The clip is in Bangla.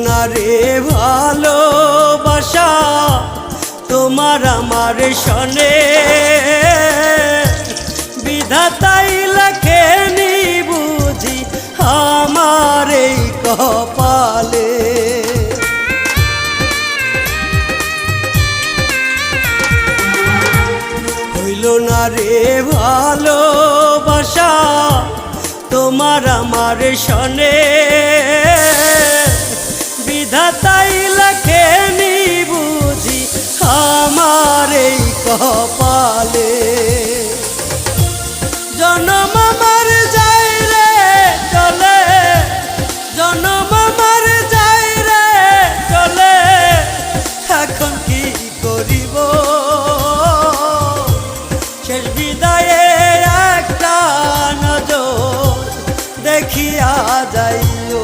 না রে ভালোবাসা তোমার আমার সনে, বিধাতাই লেখেনি বুঝি আমার এই কপালে। হইল না রে ভালোবাসা তোমার আমার সনে, বিধাতাই লেখেনি বুঝি আমার এই কপালে। জনম আমার যাই রে চলে, জনম আমার যাই রে চলে, এখন কি করিব শেষ বিদায়ে একটা নজর দেখিয়া যাইও।